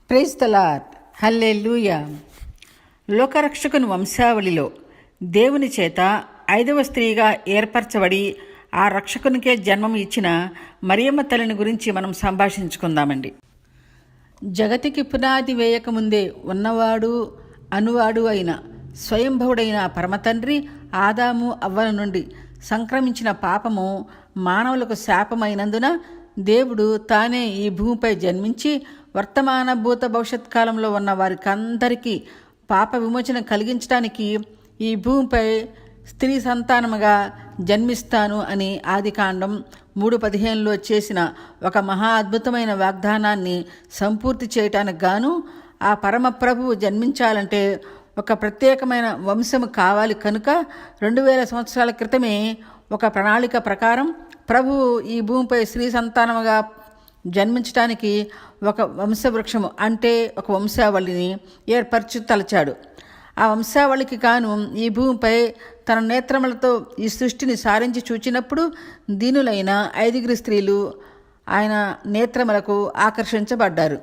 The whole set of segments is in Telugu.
Praise the lord. హల్లెలూయా. లోకరక్షకుని వంశావళిలో దేవుని చేత 5వ స్త్రీగా ఏర్పరచబడి ఆ రక్షకునికే జన్మం ఇచ్చిన మరియమ్మ తల్లిని గురించి మనం సంభాషించుకుందామండి. జగతికి పునాది వేయకముందే ఉన్నవాడు అనువాడు అయిన స్వయంభవుడైన పరమతండ్రి ఆదాము అవ్వల నుండి సంక్రమించిన పాపము మానవులకు శాపమైనందున దేవుడు తానే ఈ భూమిపై జన్మించి వర్తమాన భూత భవిష్యత్ కాలంలో ఉన్న వారికందరికీ పాప విమోచన కలిగించడానికి ఈ భూమిపై స్త్రీ సంతానముగా జన్మిస్తాను అని ఆదికాండం 3:15లో చేసిన ఒక మహా అద్భుతమైన వాగ్దానాన్ని సంపూర్తి చేయటానికి గాను ఆ పరమ ప్రభువు జన్మించాలంటే ఒక ప్రత్యేకమైన వంశము కావాలి కనుక 2000 సంవత్సరాల క్రితమే ఒక ప్రణాళిక ప్రకారం ప్రభువు ఈ భూమిపై స్త్రీ సంతానముగా జన్మించడానికి ఒక వంశవృక్షము అంటే ఒక వంశావళిని ఏర్పరచు తలచాడు. ఆ వంశావళికి కాను ఈ భూమిపై తన నేత్రములతో ఈ సృష్టిని సారించి చూచినప్పుడు దీనులైన 5 స్త్రీలు ఆయన నేత్రములకు ఆకర్షించబడ్డారు.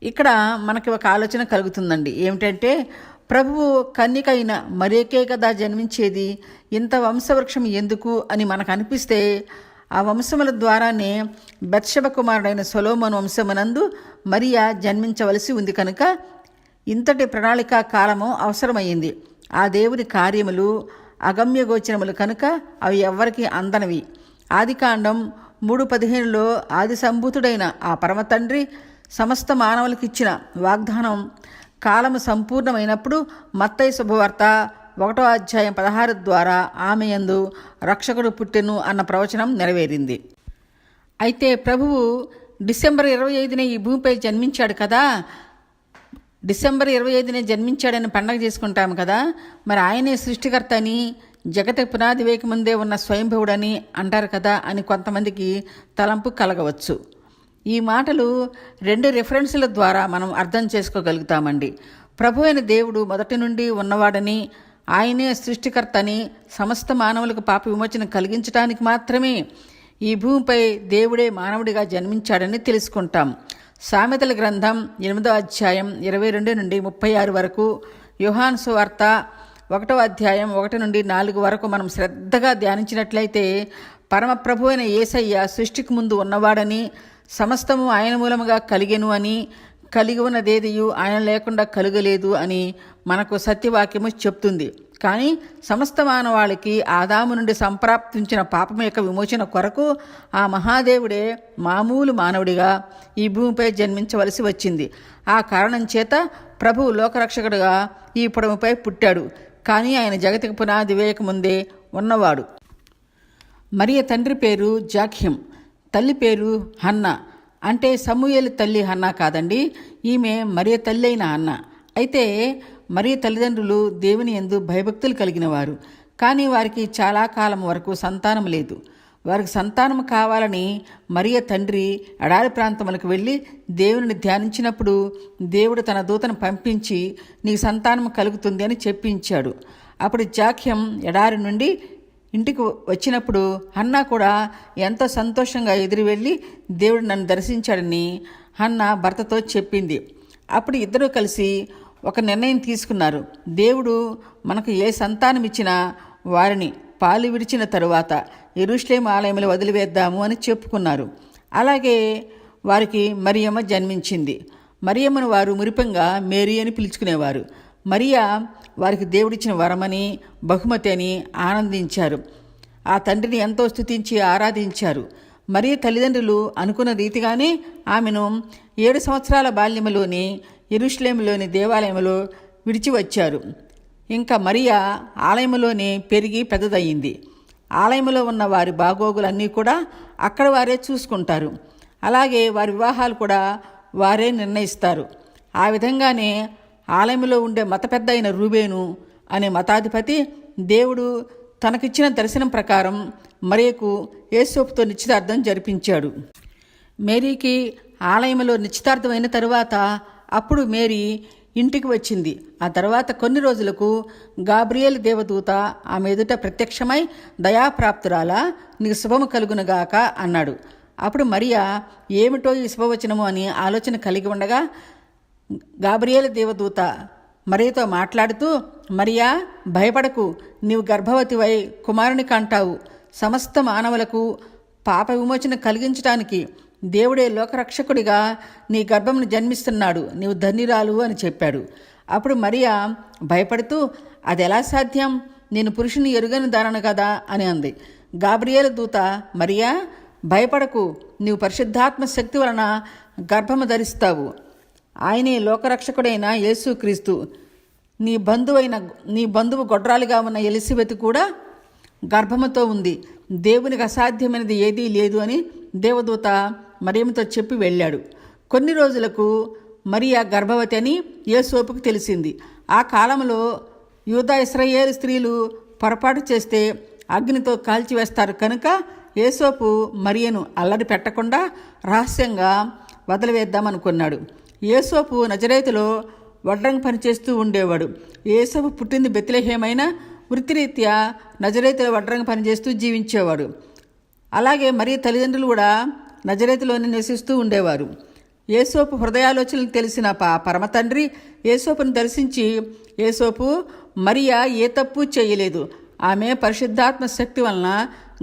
ఇక్కడ మనకి ఒక ఆలోచన కలుగుతుందండి. ఏమిటంటే ప్రభువు కన్యకైన మరియకే కదా జన్మించేది, ఇంత వంశవృక్షం ఎందుకు అని మనకు అనిపిస్తే ఆ వంశముల ద్వారానే బత్షెబ కుమారుడైన సొలొమోను వంశమునందు మరియా జన్మించవలసి ఉంది కనుక ఇంతటి ప్రణాళికా కాలము అవసరమయ్యింది. ఆ దేవుని కార్యములు అగమ్యగోచరములు కనుక అవి ఎవ్వరికి అందనవి. ఆదికాండం 3:15లో ఆది సంభూతుడైన ఆ పరమతండ్రి సమస్త మానవులకిచ్చిన వాగ్దానం కాలము సంపూర్ణమైనప్పుడు మత్తయి శుభవార్త 1:16 ద్వారా ఆమె యందు రక్షకుడు పుట్టెను అన్న ప్రవచనం నెరవేరింది. అయితే ప్రభువు డిసెంబర్ 25నే ఈ భూమిపై జన్మించాడు కదా. డిసెంబర్ 25నే జన్మించాడని పండగ చేసుకుంటాము కదా. మరి ఆయనే సృష్టికర్త అని, జగతి పునాది వేయక ముందే ఉన్న స్వయంభవుడని అంటారు కదా అని కొంతమందికి తలంపు కలగవచ్చు. ఈ మాటలు 2 రిఫరెన్సుల ద్వారా మనం అర్థం చేసుకోగలుగుతామండి. ప్రభు అయిన దేవుడు మొదటి నుండి ఉన్నవాడని, ఆయనే సృష్టికర్త అని, సమస్త మానవులకు పాప విమోచన కలిగించడానికి మాత్రమే ఈ భూమిపై దేవుడే మానవుడిగా జన్మించాడని తెలుసుకుంటాం. సామెతల గ్రంథం 8వ అధ్యాయం 22 నుండి 36 వరకు, యోహాను సువార్త 1వ అధ్యాయం 1 నుండి 4 వరకు మనం శ్రద్ధగా ధ్యానించినట్లయితే పరమప్రభు అయిన యేసయ్య సృష్టికి ముందు ఉన్నవాడని, సమస్తము ఆయన మూలముగా కలిగెను అని, కలిగి ఉన్నదేదియు ఆయన లేకుండా కలుగలేదు అని మనకు సత్యవాక్యము చెప్తుంది. కానీ సమస్త మానవాళికి ఆదాము నుండి సంప్రాప్తించిన పాపం యొక్క విమోచన కొరకు ఆ మహాదేవుడే మామూలు మానవుడిగా ఈ భూమిపై జన్మించవలసి వచ్చింది. ఆ కారణం చేత ప్రభువు లోకరక్షకుడిగా ఈ పొడవుపై పుట్టాడు. కానీ ఆయన జగతికి పునాది వేయక ముందే ఉన్నవాడు. మరియ తండ్రి పేరు జాఖ్యం, తల్లి పేరు హన్నా. అంటే సమూయేలు తల్లి హన్నా కాదండి, ఈమె మరియ తల్లి అయిన హన్నా. అయితే మరియ తల్లిదండ్రులు దేవుని యందు భయభక్తులు కలిగిన వారు. కానీ వారికి చాలా కాలం వరకు సంతానం లేదు. వారికి సంతానం కావాలని మరియ తండ్రి ఎడారి ప్రాంతములకు వెళ్ళి దేవుని ధ్యానించినప్పుడు దేవుడు తన దూతను పంపించి నీకు సంతానం కలుగుతుంది అని చెప్పించాడు. అప్పుడు జాఖ్యం ఎడారి నుండి ఇంటికి వచ్చినప్పుడు హన్నా కూడా ఎంతో సంతోషంగా ఎదురు వెళ్ళి దేవుడు నన్ను దర్శించాడని హన్నా భర్తతో చెప్పింది. అప్పుడు ఇద్దరూ కలిసి ఒక నిర్ణయం తీసుకున్నారు. దేవుడు మనకు ఏ సంతానం ఇచ్చినా వారిని పాలు విడిచిన తరువాత యెరూషలేము ఆలయంలో వదిలివేద్దాము అని చెప్పుకున్నారు. అలాగే వారికి మరియమ్మ జన్మించింది. మరియమ్మను వారు మురిపంగా మేరీ అని పిలుచుకునేవారు. మరియా వారికి దేవుడిచ్చిన వరమని, బహుమతి అని ఆనందించారు. ఆ తండ్రిని ఎంతో స్తుతించి ఆరాధించారు. మరియ తల్లిదండ్రులు అనుకున్న రీతిగానే ఆమెను 7 సంవత్సరాల బాల్యములోని యెరూషలేములోని దేవాలయంలో విడిచి వచ్చారు. ఇంకా మరియా ఆలయంలోనే పెరిగి పెద్దదయ్యింది. ఆలయంలో ఉన్న వారి బాగోగులన్నీ కూడా అక్కడ వారే చూసుకుంటారు. అలాగే వారి వివాహాలు కూడా వారే నిర్ణయిస్తారు. ఆ విధంగానే ఆలయంలో ఉండే మత పెద్ద అయిన రూబేను అనే మతాధిపతి దేవుడు తనకిచ్చిన దర్శనం ప్రకారం మరియకు యేసోపుతో నిశ్చితార్థం జరిపించాడు. మేరీకి ఆలయంలో నిశ్చితార్థమైన తరువాత అప్పుడు మేరీ ఇంటికి వచ్చింది. ఆ తర్వాత కొన్ని రోజులకు గాబ్రియేలు దేవదూత ఆమె ఎదుట ప్రత్యక్షమై దయాప్రాప్తురాలా, నీకు శుభము కలుగునుగాక అన్నాడు. అప్పుడు మరియా ఏమిటో ఈ శుభవచనము అని ఆలోచన కలిగి ఉండగా గాబ్రియేలు దేవదూత మరియతో మాట్లాడుతూ, మరియా భయపడకు, నీవు గర్భవతివై కుమారుని కంటావు. సమస్త మానవులకు పాప విమోచన కలిగించడానికి దేవుడే లోకరక్షకుడిగా నీ గర్భమును జన్మిస్తున్నాడు, నీవు ధన్యురాలు అని చెప్పాడు. అప్పుడు మరియా భయపడుతూ, అది ఎలా సాధ్యం, నేను పురుషుని ఎరుగని దానను కదా అని అంది. గాబ్రియేలు దూత, మరియా భయపడకు, నీవు పరిశుద్ధాత్మ శక్తి వలన గర్భము ధరిస్తావు. ఆయనే లోకరక్షకుడైన యేసుక్రీస్తు. నీ బంధువు గొడ్రాలిగా ఉన్న ఎలిజబెత్ కూడా గర్భముతో ఉంది. దేవునికి అసాధ్యమైనది ఏదీ లేదు అని దేవదూత మరియమ్మతో చెప్పి వెళ్ళాడు. కొన్ని రోజులకు మరియా గర్భవతి అని యేసోపుకు తెలిసింది. ఆ కాలంలో యూదా ఇశ్రాయేలు స్త్రీలు పొరపాటు చేస్తే అగ్నితో కాల్చివేస్తారు కనుక యేసోపు మరియను అల్లరి పెట్టకుండా రహస్యంగా వదిలివేద్దామనుకున్నాడు. యేసోపు నజరేతులో వడ్రంగి పనిచేస్తూ ఉండేవాడు. యేసోపు పుట్టింది బెత్లెహేమైన వృత్తిరీత్యా నజరేతులో వడ్రంగి పనిచేస్తూ జీవించేవాడు. అలాగే మరియ తల్లిదండ్రులు కూడా నజరేతులోనే నివసిస్తూ ఉండేవారు. యేసోపు హృదయాలోచనలు తెలిసిన పరమతండ్రి యేసోపును దర్శించి, యేసోపు, మరియా ఏ తప్పు చేయలేదు, ఆమె పరిశుద్ధాత్మ శక్తి వలన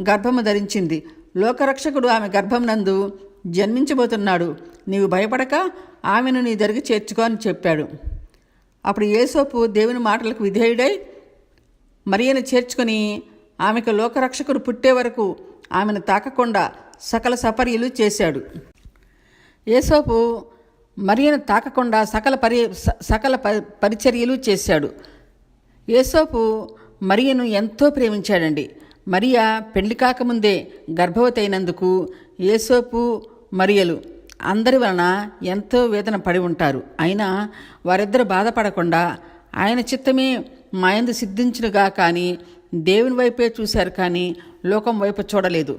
గర్భము ధరించింది, లోకరక్షకుడు ఆమె గర్భం నందు జన్మించబోతున్నాడు, నీవు భయపడక ఆమెను నీ దగ్గరికి చేర్చుకో అని చెప్పాడు. అప్పుడు యేసోపు దేవుని మాటలకు విధేయుడై మరియను చేర్చుకొని ఆమెకు లోకరక్షకుడు పుట్టే వరకు ఆమెను తాకకుండా సకల సపర్యలు చేశాడు. యేసోపు మరియను తాకకుండా సకల పరిచర్యలు చేశాడు. యేసోపు మరియను ఎంతో ప్రేమించాడండి. మరియా పెళ్లి కాకముందే గర్భవతి అయినందుకు యేసోపు మరియలు అందరి వలన ఎంతో వేదన పడి ఉంటారు. అయినా వారిద్దరు బాధపడకుండా ఆయన చిత్తమే మాయందు సిద్ధించునుగా కానీ దేవుని వైపే చూశారు, కానీ లోకం వైపు చూడలేదు.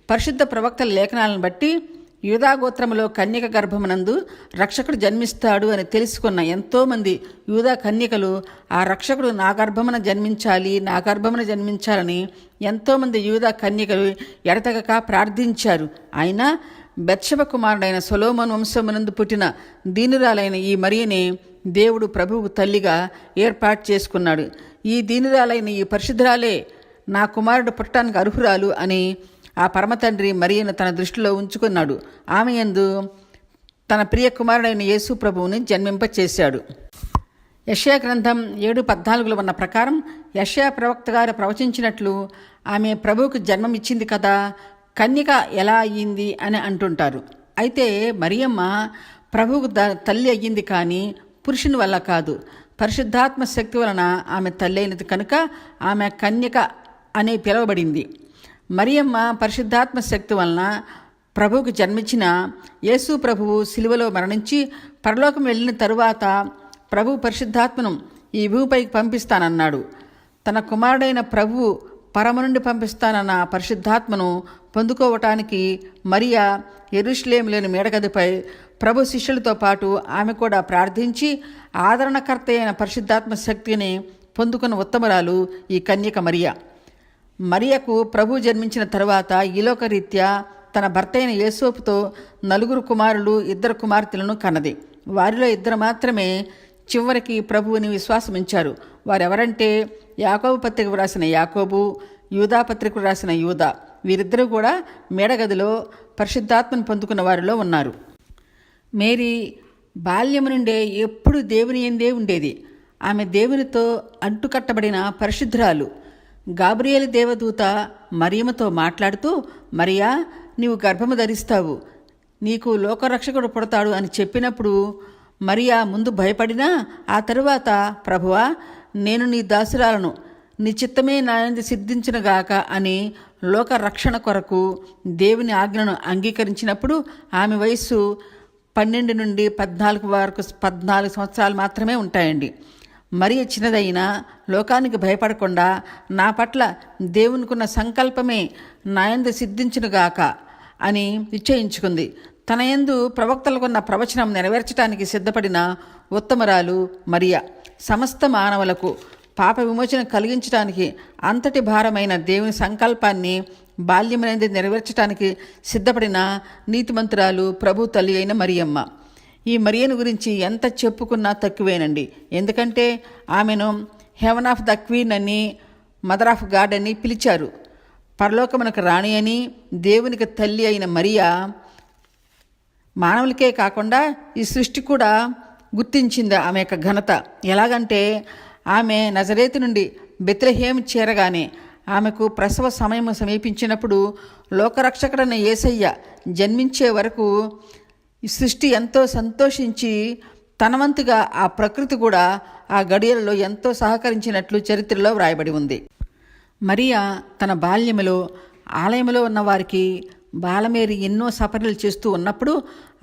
పరిశుద్ధ ప్రవక్తల లేఖనాలను బట్టి యూదాగోత్రములో కన్యక గర్భమునందు రక్షకుడు జన్మిస్తాడు అని తెలుసుకున్న ఎంతోమంది యూదా కన్యకలు ఆ రక్షకుడు నా గర్భమున జన్మించాలని ఎంతోమంది యూదా కన్యకలు ఎడతెగక ప్రార్థించారు. అయినా బెత్షెబ కుమారుడైన సొలొమోను వంశమునందు పుట్టిన దీనురాలైన ఈ మరియనే దేవుడు ప్రభువు తల్లిగా ఏర్పాటు చేసుకున్నాడు. ఈ దీనురాలైన ఈ పరిశుద్ధురాలే నా కుమారుడు పుట్టడానికి అర్హురాలు అని ఆ పరమతండ్రి మరియను తన దృష్టిలో ఉంచుకున్నాడు. ఆమె యందు తన ప్రియ కుమారుడైన యేసు ప్రభువుని జన్మింపచేశాడు. యెషయా గ్రంథం 7:14 ఉన్న ప్రకారం యెషయా ప్రవక్త గారు ప్రవచించినట్లు ఆమె ప్రభువుకు జన్మమిచ్చింది కదా, కన్యక ఎలా అయ్యింది అని అంటుంటారు. అయితే మరియమ్మ ప్రభువుకు తల్లి అయ్యింది కానీ పురుషుని వల్ల కాదు, పరిశుద్ధాత్మ శక్తి వలన ఆమె తల్లి అయినది కనుక ఆమె కన్యక అనే పిలువబడింది. మరియమ్మ పరిశుద్ధాత్మ శక్తి వలన ప్రభువుకు జన్మించిన యేసు ప్రభువు శిలువలో మరణించి పరలోకం వెళ్ళిన తరువాత ప్రభువు పరిశుద్ధాత్మను ఈ భూమిపైకి పంపిస్తానన్నాడు. తన కుమారుడైన ప్రభువు పరమ నుండి పంపిస్తానన్న పరిశుద్ధాత్మను పొందుకోవటానికి మరియా యెరూషలేములోని మేడగదిపై ప్రభు శిష్యులతో పాటు ఆమె కూడా ప్రార్థించి ఆదరణకర్త అయిన పరిశుద్ధాత్మ శక్తిని పొందుకున్న ఉత్తమరాలు ఈ కన్యక మరియా. మరియకు ప్రభు జన్మించిన తరువాత ఈలోకరీత్యా తన భర్త అయిన యేసోపుతో 4 కుమారులు 2 కుమార్తెలను కన్నది. వారిలో 2 మాత్రమే చివరికి ప్రభువుని విశ్వాసమించారు. వారెవరంటే యాకోబు పత్రిక రాసిన యాకోబు, యూదా పత్రిక రాసిన యూదా. వీరిద్దరూ కూడా మేడగదిలో పరిశుద్ధాత్మను పొందుకున్న వారిలో ఉన్నారు. మేరీ బాల్యము నుండే ఎప్పుడు దేవుని యందే ఉండేది. ఆమె దేవునితో అంటుకట్టబడిన పరిశుద్ధురాలు. గాబ్రియేలు దేవదూత మరియమ్మతో మాట్లాడుతూ, మరియా నీవు గర్భము ధరిస్తావు, నీకు లోకరక్షకుడు పుడతాడు అని చెప్పినప్పుడు మరియా ముందు భయపడినా ఆ తరువాత ప్రభువా నేను నీ దాసురాలను, నీ చిత్తమే నాయందు సిద్ధించునుగాక అని లోకరక్షణ కొరకు దేవుని ఆజ్ఞను అంగీకరించినప్పుడు ఆమె వయస్సు 12 నుండి 14 సంవత్సరాలు మాత్రమే ఉంటాయండి. మరి చిన్నదైనా లోకానికి భయపడకుండా నా పట్ల దేవునికున్న సంకల్పమే నాయందు సిద్ధించునుగాక అని నిశ్చయించుకుంది. తన యందు ప్రవక్తలకున్న ప్రవచనం నెరవేర్చడానికి సిద్ధపడిన ఉత్తమరాలు మరియా. సమస్త మానవులకు పాప విమోచన కలిగించడానికి అంతటి భారమైన దేవుని సంకల్పాన్ని బాల్యమనేది నెరవేర్చడానికి సిద్ధపడిన నీతిమంతురాలు ప్రభు తల్లి అయిన మరియమ్మ. ఈ మరియను గురించి ఎంత చెప్పుకున్నా తక్కువేనండి. ఎందుకంటే ఆమెను హెవెన్ ఆఫ్ ద క్వీన్ అని, మదర్ ఆఫ్ గాడ్ అని పిలిచారు. పరలోకమునకు రాణి అని, దేవునికి తల్లి అయిన మరియా మానవులకే కాకుండా ఈ సృష్టి కూడా గుర్తించింది ఆమె యొక్క ఘనత. ఎలాగంటే ఆమె నజరేతు నుండి బెత్లెహేము చేరగానే ఆమెకు ప్రసవ సమయం సమీపించినప్పుడు లోకరక్షకుడైన యేసయ్య జన్మించే వరకు ఈ సృష్టి ఎంతో సంతోషించి తన వంతుగా ఆ ప్రకృతి కూడా ఆ గడియలలో ఎంతో సహకరించినట్లు చరిత్రలో వ్రాయబడి ఉంది. మరియా తన బాల్యములో ఆలయంలో ఉన్న వారికి బాలమేరి ఎన్నో సపర్యలు చేస్తూ ఉన్నప్పుడు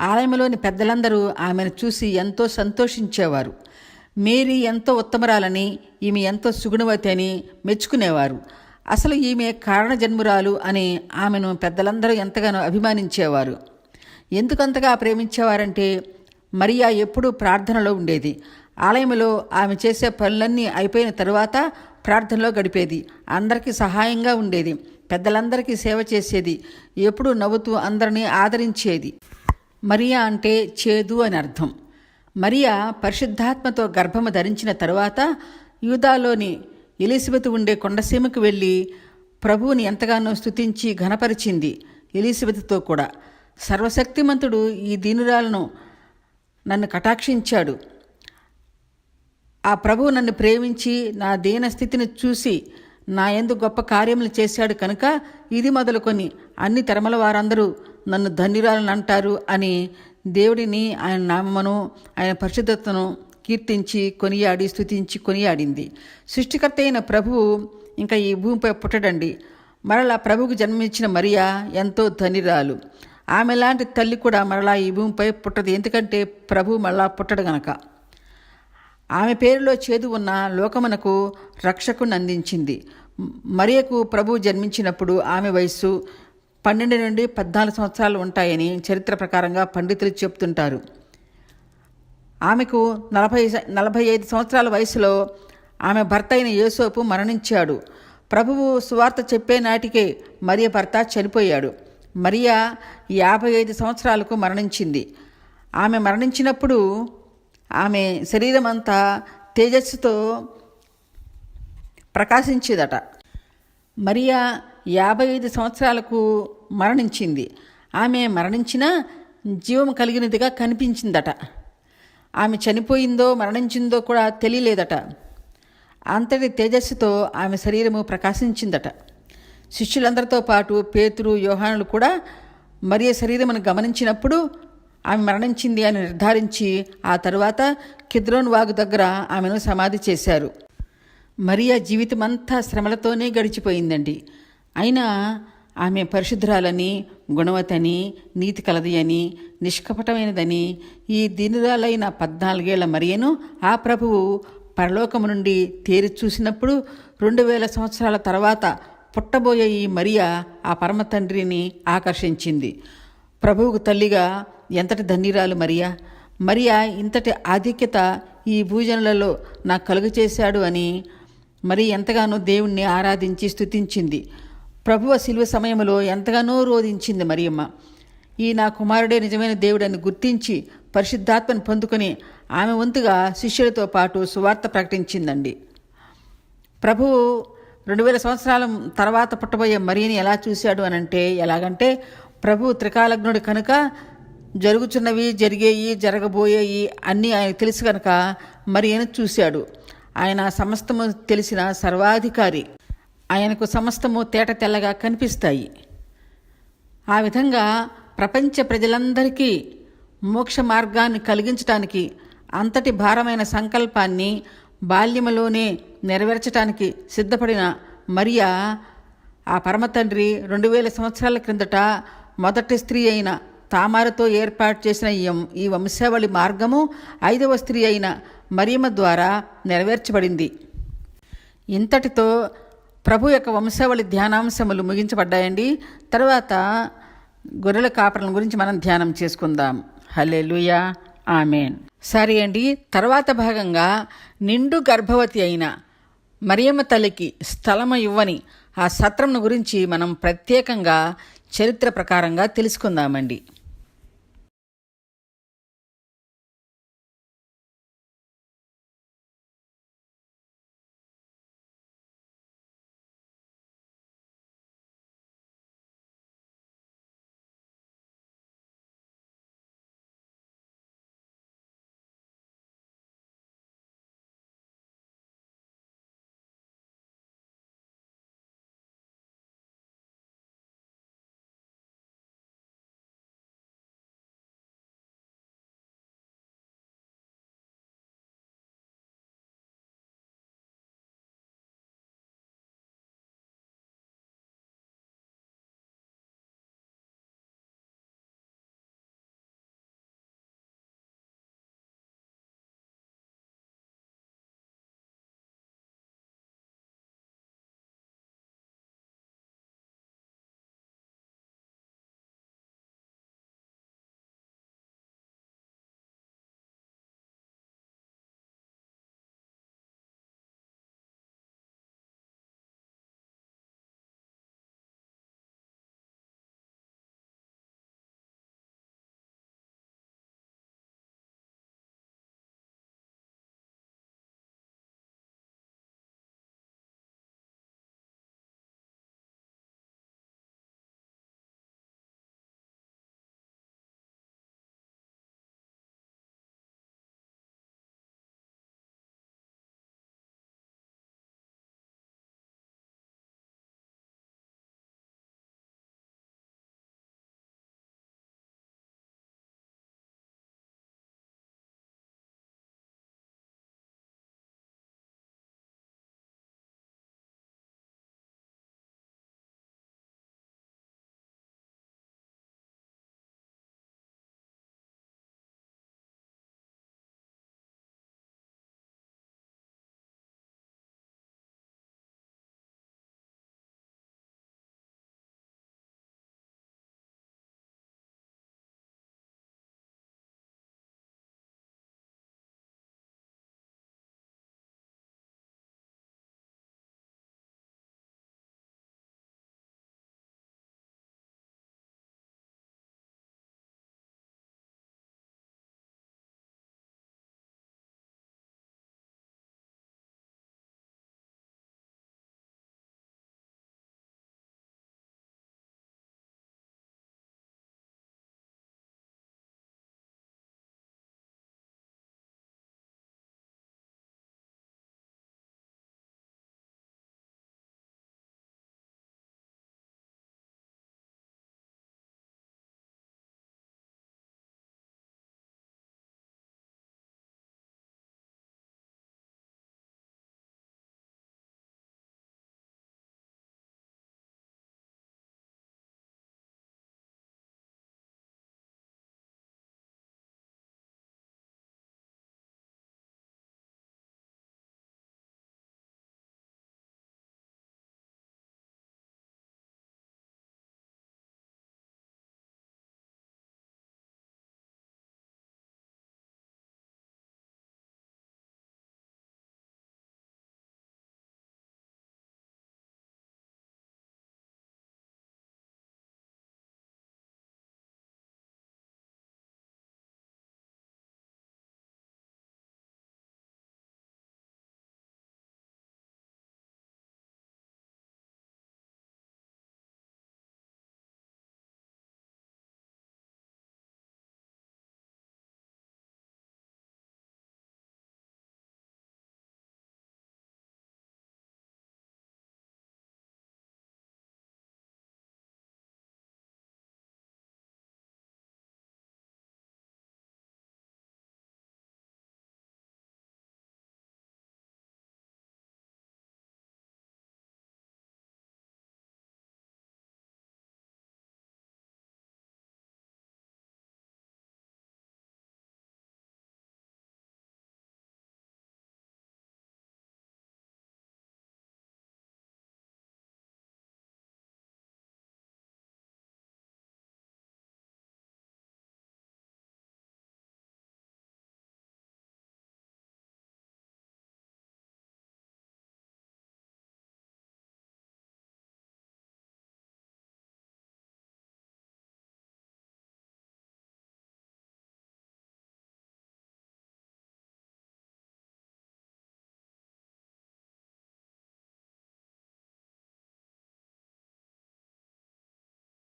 ఆలయంలోని పెద్దలందరూ ఆమెను చూసి ఎంతో సంతోషించేవారు. మేరీ ఎంతో ఉత్తమరాలని, ఈమె ఎంతో సుగుణవతి అని మెచ్చుకునేవారు. అసలు ఈమె కారణ జన్మురాలు అని ఆమెను పెద్దలందరూ ఎంతగానో అభిమానించేవారు. ఎందుకంతగా ప్రేమించేవారంటే మరియా ఎప్పుడూ ప్రార్థనలో ఉండేది. ఆలయంలో ఆమె చేసే పనులన్నీ అయిపోయిన తరువాత ప్రార్థనలో గడిపేది. అందరికీ సహాయంగా ఉండేది. పెద్దలందరికీ సేవ చేసేది. ఎప్పుడూ నవ్వుతూ అందరినీ ఆదరించేది. మరియా అంటే చేదు అని అర్థం. మరియా పరిశుద్ధాత్మతో గర్భము ధరించిన తరువాత యూదాలోని ఎలిజబెత్ ఉండే కొండసీమకు వెళ్ళి ప్రభువుని ఎంతగానో స్తుతించి ఘనపరిచింది. ఎలిజబెత్తో కూడా, సర్వశక్తిమంతుడు ఈ దీనురాలను నన్ను కటాక్షించాడు. ఆ ప్రభువు నన్ను ప్రేమించి నా దీన స్థితిని చూసి నా యందు గొప్ప కార్యములు చేశాడు కనుక ఇది మొదలుకొని అన్ని తరముల వారందరూ నన్ను ధన్యురాలను అంటారు అని దేవుడిని, ఆయన నామమును, ఆయన పరిశుద్ధతను కీర్తించి కొనియాడి స్తుతించి కొనియాడింది. సృష్టికర్త అయిన ప్రభువు ఇంకా ఈ భూమిపై పుట్టడండి. మరలా ప్రభువుకు జన్మించిన మరియా ఎంతో ధన్యురాలు. ఆమె లాంటి తల్లి కూడా మరలా ఈ భూమిపై పుట్టదు. ఎందుకంటే ప్రభువు మరలా పుట్టడు గనక. ఆమె పేరులో చేదు ఉన్న లోకమునకు రక్షకుని అందించింది. మరియకు ప్రభువు జన్మించినప్పుడు ఆమె వయస్సు 12 నుండి 14 సంవత్సరాలు ఉంటాయని చరిత్ర ప్రకారంగా పండితులు చెప్తుంటారు. ఆమెకు 45 సంవత్సరాల వయసులో ఆమె భర్త అయిన యోసేపు మరణించాడు. ప్రభువు సువార్త చెప్పే నాటికే మరియ భర్త చనిపోయాడు. మరియా 55 సంవత్సరాలకు మరణించింది. ఆమె మరణించినప్పుడు ఆమె శరీరం అంతా తేజస్సుతో ప్రకాశించేదట. మరియా 55 సంవత్సరాలకు మరణించింది. ఆమె మరణించినా జీవం కలిగినదిగా కనిపించిందట. ఆమె చనిపోయిందో మరణించిందో కూడా తెలియలేదట. అంతటి తేజస్సుతో ఆమె శరీరము ప్రకాశించిందట. శిష్యులందరితో పాటు పేతురు, యోహానులు కూడా మరియ శరీరమును గమనించినప్పుడు ఆమె మరణించింది అని నిర్ధారించి ఆ తరువాత కిద్రోన్ వాగు దగ్గర ఆమెను సమాధి చేశారు. మరియా జీవితమంతా శ్రమలతోనే గడిచిపోయిందండి. అయినా ఆమె పరిశుద్ధురాలని, గుణవతని, నీతి కలది అని, నిష్కపటమైనదని ఈ దీనురాలైన 14 ఏళ్ల మరియను ఆ ప్రభువు పరలోకము నుండి తేరి చూసినప్పుడు 2000 సంవత్సరాల తర్వాత పుట్టబోయే ఈ మరియా ఆ పరమ తండ్రిని ఆకర్షించింది. ప్రభువుకు తల్లిగా ఎంతటి ధన్యురాలు మరియా. మరియా ఇంతటి ఆధిక్యత ఈ భూజనులలో నాకు కలుగు చేశాడు అని మరి ఎంతగానో దేవుణ్ణి ఆరాధించి స్తుతించింది. ప్రభువ శిలువ సమయంలో ఎంతగానో రోధించింది మరియమ్మ. ఈ నా కుమారుడే నిజమైన దేవుడని గుర్తించి పరిశుద్ధాత్మను పొందుకొని ఆమె వంతుగా శిష్యులతో పాటు సువార్త ప్రకటించిందండి. ప్రభువు 2000 సంవత్సరాల తర్వాత పుట్టబోయే మరియని ఎలా చూశాడు అనంటే ఎలాగంటే, ప్రభువు త్రికాలజ్ఞుడు కనుక జరుగుచున్నవి, జరిగేవి, జరగబోయేవి అన్నీ ఆయన తెలుసు కనుక మరియను చూశాడు. ఆయన సమస్తము తెలిసిన సర్వాధికారి. ఆయనకు సమస్తము తేట తెల్లగా కనిపిస్తాయి. ఆ విధంగా ప్రపంచ ప్రజలందరికీ మోక్ష మార్గాన్ని కలిగించటానికి అంతటి భారమైన సంకల్పాన్ని బాల్యములోనే నెరవేర్చటానికి సిద్ధపడిన మరియా ఆ పరమతండ్రి 2000 సంవత్సరాల క్రిందట మొదటి స్త్రీ అయిన తామారుతో ఏర్పాటు చేసిన ఈ వంశావళి మార్గము 5వ స్త్రీ అయిన మరియమ్మ ద్వారా నెరవేర్చబడింది. ఇంతటితో ప్రభు యొక్క వంశావళి ధ్యానాంశములు ముగించబడ్డాయండి. తర్వాత గొర్రెల కాపరుల గురించి మనం ధ్యానం చేసుకుందాం. హల్లెలూయా, ఆమేన్. సరే అండి, తర్వాత భాగంగా నిండు గర్భవతి అయిన మరియమ్మ తల్లికి స్థలము ఇవ్వని ఆ సత్రంను గురించి మనం ప్రత్యేకంగా చరిత్ర ప్రకారంగా తెలుసుకుందామండి.